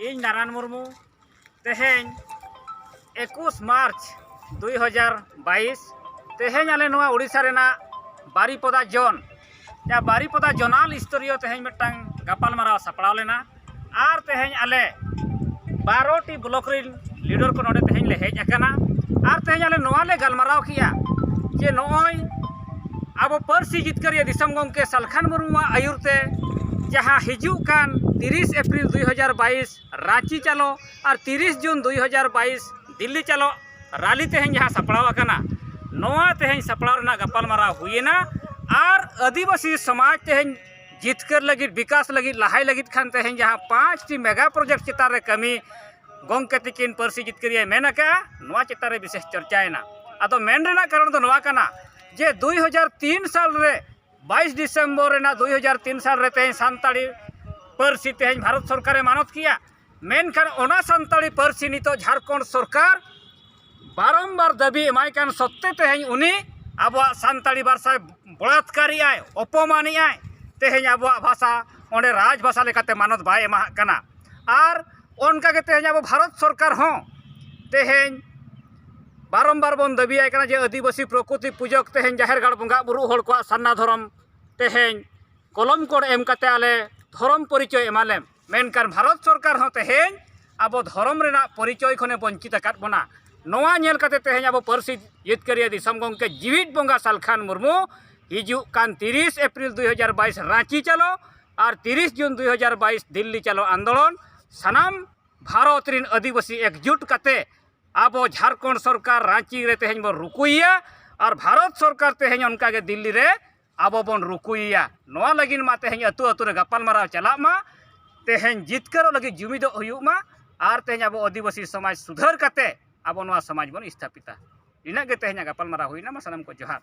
इन नारायण मुर्मू तेहें 21 मार्च 2022 तेहें आले नोआ उड़ीसा रेना बारीपदा जोन या बारीपदा जोनाल स्तरीय तेहें मिट्टांग गापालमाराव सापड़ाव लेना आर तेहें आले 12टी ब्लॉक रिन लीडर को नोडे तेहें ले हेज अकाना आर तेहें आले नोआ ले गालमाराव किया जे नोय अब पर्सी जितकरिया दिसम गंके सालखान मुर्मू आयुरते जहाँ हिजुकान 30 अप्रैल 2022 रांची चलो और 30 जून 2022 दिल्ली चलो रैली तेहें जहाँ सपड़ाव अकाना नोआ तेहें सपड़ाव रेना गापालमाराव हुईना और आदिवासी समाज तेहें जितकर लगी विकास लगी लहाई लगी खान तेहें जहाँ 5टी मेगा प्रोजेक्ट चितार रे कमी गंके तिकिन पर्सी जितकरिया मेन अका नोआ चितार रे विशेष चर्चाएना अदो मेन रेना कारण दो नोआ कना जे 2003 साल रे 22 डिसेम्बर रेना 2003 साल रे तेहें सानताड़ी पर्सी तेहें भारत सरकार मानत किया मेनखान ओना सानताड़ी पर्सी नितो झारखंड सरकार बारंबार दाबी एमाय कान सत्ते तेहें उनी आबो सानताड़ी भाषा बलात्कारी आय अपमानी आय तेहें आबो भाषा ओंडे राज भाषा लेकाते मानत बाय एमा काना आर ओनका के तेहें आबो भारत सरकार हों तेहें बारंबार बन दाबी आय काना जे आदिवासी प्रकृति पूजक तेहें जाहेर गाड़ बंगा बुरु हर को सान्ना धर्म तेहें कलम कोड एम काते आले धर्म परिचय एमालेम मेनकान भारत सरकार हों तेहें आबो धर्म रेना परिचय खने वंचित आकाद बोना नोआ नेल काते तेहें आबो पर्सी जितकरिया दिसम गंके जीवित बंगा सालखान मुर्मू हिजुक कान 30 अप्रैल 2022 रांची चलो और 30 जून 2022 दिल्ली चलो आंदोलन सनाम भारत रिन आदिवासी एकजुट काते आबो झारखंड सरकार रांची रे तेहें बो रुकुइया और भारत सरकार तेहें उनका के दिल्ली रे आबो बन रुकुइया नोआ लगिन मा तेहें अतु अतु रे गापालमाराव चला मा तेहें जितकर लगी जुमिदो हुयुग मा और तेहें आबो आदिवासी समाज सुधार काते आबो नोआ समाज बन स्थापिता इना के तेहें गापालमाराव हुइना मा सनाम को जोहार।